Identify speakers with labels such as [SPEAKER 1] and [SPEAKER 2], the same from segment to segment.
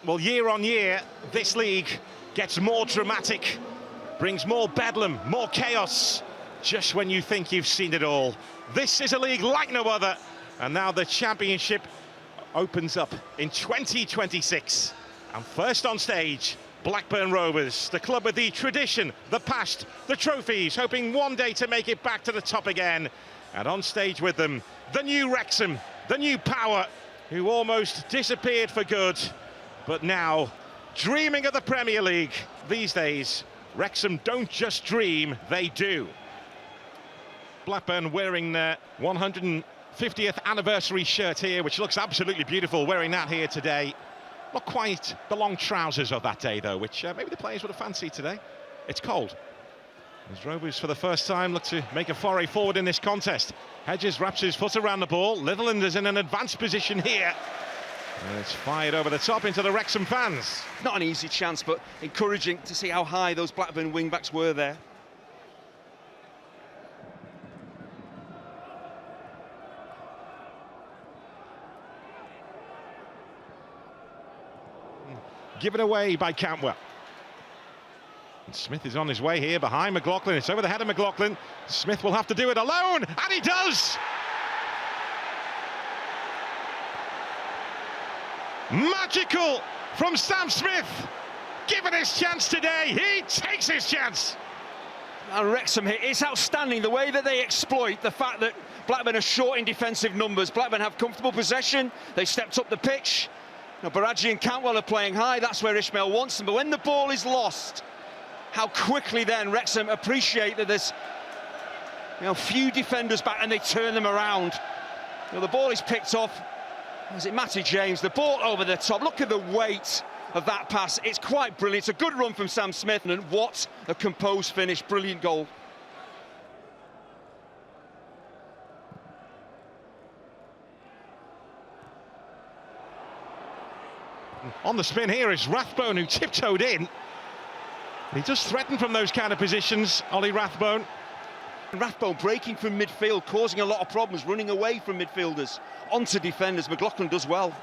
[SPEAKER 1] Well, year on year, this league gets more dramatic, brings more bedlam, more chaos, just when you think you've seen it all. This is a league like no other, and now the championship opens up in 2026. And first on stage, Blackburn Rovers, the club with the tradition, the past, the trophies, hoping one day to make it back to the top again. And on stage with them, the new Wrexham, the new power, who almost disappeared for good, but now dreaming of the Premier League. These days, Wrexham don't just dream, they do. Blackburn wearing their 150th anniversary shirt here, which looks absolutely beautiful, wearing that here today. Not quite the long trousers of that day, though, which maybe the players would have fancied today. It's cold. As Rovers, for the first time, look to make a foray forward in this contest. Hedges wraps his foot around the ball. Litherland is in an advanced position here. And it's fired over the top into the Wrexham fans.
[SPEAKER 2] Not an easy chance, but encouraging to see how high those Blackburn wing-backs were there.
[SPEAKER 1] Given away by Cantwell. And Smith is on his way here behind McLaughlin. It's over the head of McLaughlin. Smith will have to do it alone, and he does! Magical from Sam Smith. Given his chance today, he takes his chance.
[SPEAKER 2] And Wrexham here, it's outstanding the way that they exploit the fact that Blackburn are short in defensive numbers. Blackburn have comfortable possession, they stepped up the pitch. Now, Baraji and Cantwell are playing high, that's where Ishmael wants them. But when the ball is lost, how quickly then Wrexham appreciate that there's few defenders back and they turn them around. The ball is picked off. Was it Matty James? The ball over the top. Look at the weight of that pass. It's quite brilliant. It's a good run from Sam Smith, and what a composed finish. Brilliant goal.
[SPEAKER 1] On the spin here is Rathbone, who tiptoed in. He does threaten from those kind of positions, Ollie Rathbone.
[SPEAKER 2] Rathbone breaking from midfield, causing a lot of problems, running away from midfielders, onto defenders. McLaughlin does well.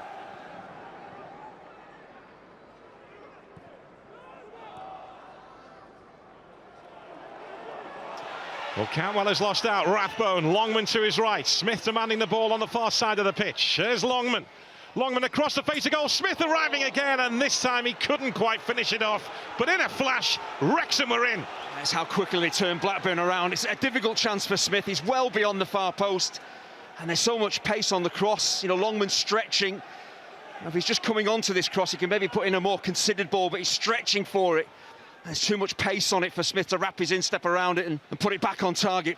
[SPEAKER 1] Well, Cantwell has lost out. Rathbone, Longman to his right. Smith demanding the ball on the far side of the pitch. There's Longman. Longman across the face of goal. Smith arriving again, and this time he couldn't quite finish it off. But in a flash, Wrexham were in.
[SPEAKER 2] That's how quickly they turn Blackburn around. It's a difficult chance for Smith. He's well beyond the far post. And there's so much pace on the cross. Longman stretching. If he's just coming onto this cross, he can maybe put in a more considered ball, but he's stretching for it. There's too much pace on it for Smith to wrap his instep around it and put it back on target.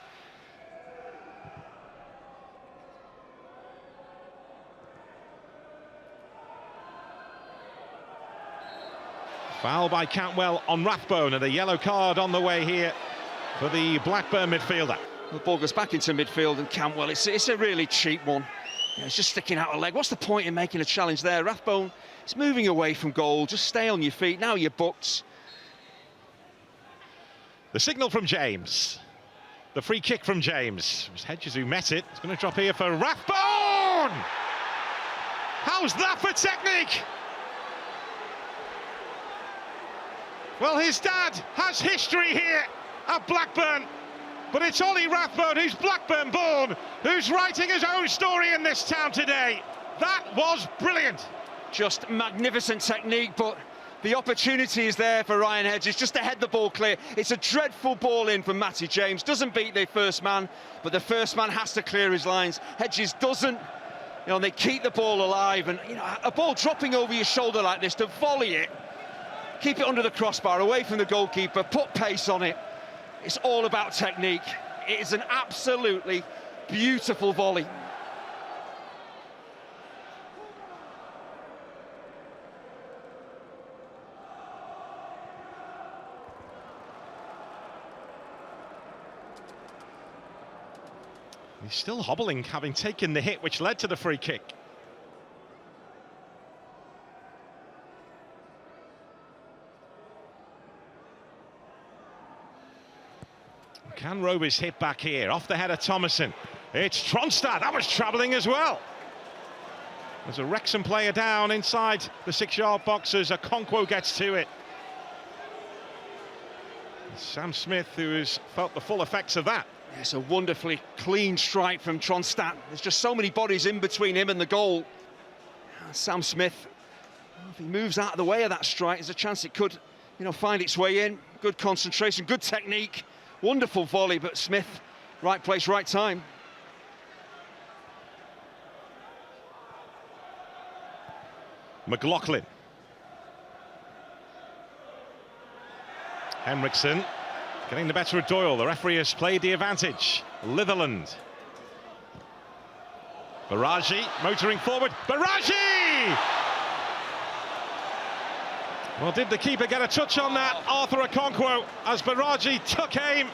[SPEAKER 1] Foul by Cantwell on Rathbone, and a yellow card on the way here for the Blackburn midfielder.
[SPEAKER 2] The ball goes back into midfield, and Cantwell, it's a really cheap one. It's just sticking out a leg. What's the point in making a challenge there? Rathbone is moving away from goal. Just stay on your feet. Now you're booked.
[SPEAKER 1] The signal from James. The free kick from James. It was Hedges who met it. It's going to drop here for Rathbone! How's that for technique? Well, his dad has history here at Blackburn, but it's Ollie Rathbone, who's Blackburn born, who's writing his own story in this town today. That was brilliant.
[SPEAKER 2] Just magnificent technique, but the opportunity is there for Ryan Hedges just to head the ball clear. It's a dreadful ball in from Matty James. Doesn't beat the first man, but the first man has to clear his lines. Hedges doesn't. They keep the ball alive, and a ball dropping over your shoulder like this, to volley it, keep it under the crossbar, away from the goalkeeper, put pace on it. It's all about technique. It is an absolutely beautiful volley.
[SPEAKER 1] He's still hobbling, having taken the hit which led to the free kick. Can Rovers hit back here? Off the head of Thomason. It's Tronstad. That was travelling as well. There's a Wrexham player down inside the 6-yard box as Okonkwo gets to it. Sam Smith, who has felt the full effects of that.
[SPEAKER 2] It's a wonderfully clean strike from Tronstadt. There's just so many bodies in between him and the goal. Sam Smith, if he moves out of the way of that strike, there's a chance it could, find its way in. Good concentration, good technique, wonderful volley, but Smith, right place, right time.
[SPEAKER 1] McLaughlin. Henriksen getting the better of Doyle. The referee has played the advantage. Litherland. Baraji motoring forward. Baraji! Well, did the keeper get a touch on that? Arthur Okonkwo, as Baraji took aim.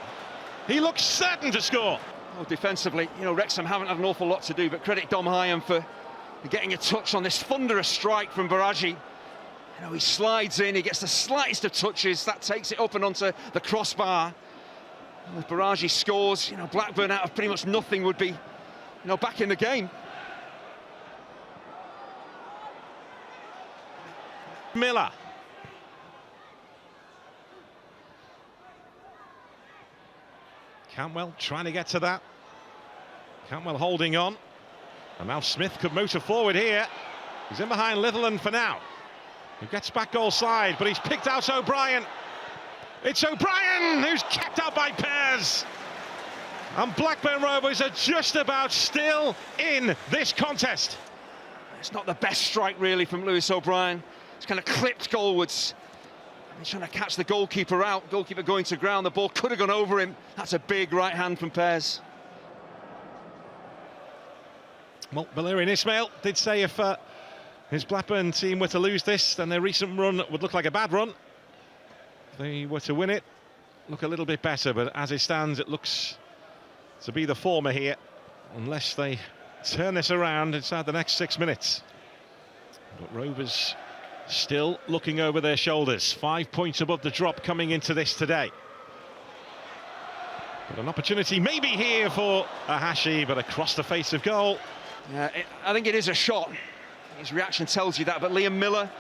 [SPEAKER 1] He looks certain to score.
[SPEAKER 2] Oh, defensively, Wrexham haven't had an awful lot to do, but credit Dom Hyam for getting a touch on this thunderous strike from Baraji. He slides in, he gets the slightest of touches, that takes it up and onto the crossbar. If Baraji scores, Blackburn out of pretty much nothing would be, back in the game.
[SPEAKER 1] Miller. Cantwell trying to get to that. Cantwell holding on. And now Smith could motor forward here. He's in behind Litherland for now. He gets back goal side, but he's picked out O'Brien. It's O'Brien who's kept out by Pears. And Blackburn Rovers are just about still in this contest.
[SPEAKER 2] It's not the best strike really from Lewis O'Brien. It's kind of clipped goalwards. He's trying to catch the goalkeeper out. Goalkeeper going to ground. The ball could have gone over him. That's a big right hand from Pears.
[SPEAKER 1] Well, Valerian Ismail did say if his Blackburn team were to lose this, then their recent run would look like a bad run. If they were to win it, look a little bit better, but as it stands, it looks to be the former here, unless they turn this around inside the next 6 minutes. But Rovers still looking over their shoulders, 5 points above the drop coming into this today. But an opportunity maybe here for Ahashi, but across the face of goal.
[SPEAKER 2] Yeah, I think it is a shot. His reaction tells you that, but Liam Miller,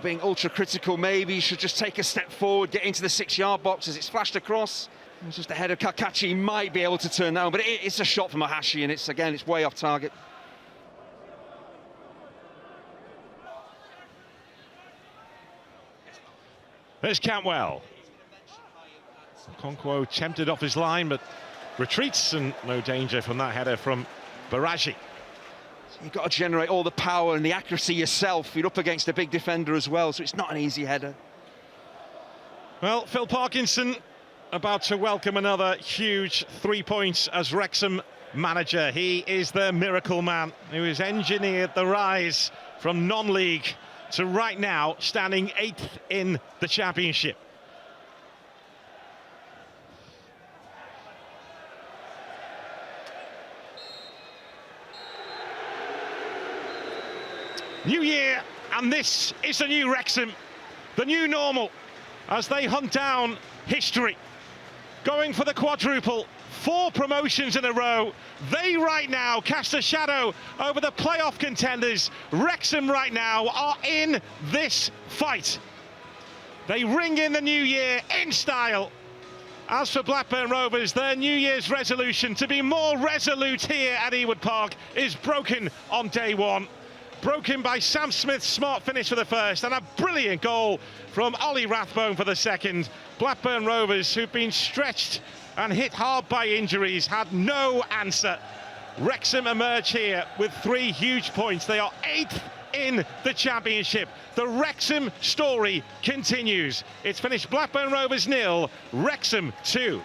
[SPEAKER 2] being ultra critical, maybe he should just take a step forward, get into the 6-yard box as it's flashed across. It's just ahead of Kakachi, might be able to turn down, but it's a shot from Ahashi, and it's way off target.
[SPEAKER 1] There's Cantwell. Okonkwo tempted off his line, but retreats, and no danger from that header from Baraji.
[SPEAKER 2] You've got to generate all the power and the accuracy yourself. You're up against a big defender as well, so it's not an easy header.
[SPEAKER 1] Well, Phil Parkinson about to welcome another huge 3 points as Wrexham manager. He is the miracle man who has engineered the rise from non-league to right now standing 8th in the Championship. New year, and this is the new Wrexham, the new normal, as they hunt down history. Going for the quadruple, 4 promotions in a row. They right now cast a shadow over the playoff contenders. Wrexham right now are in this fight. They ring in the new year in style. As for Blackburn Rovers, their New Year's resolution to be more resolute here at Ewood Park is broken on day one. Broken by Sam Smith's smart finish for the first and a brilliant goal from Ollie Rathbone for the second. Blackburn Rovers, who've been stretched and hit hard by injuries, had no answer. Wrexham emerge here with 3 huge points. They are 8th in the Championship. The Wrexham story continues. It's finished Blackburn Rovers 0, Wrexham 2.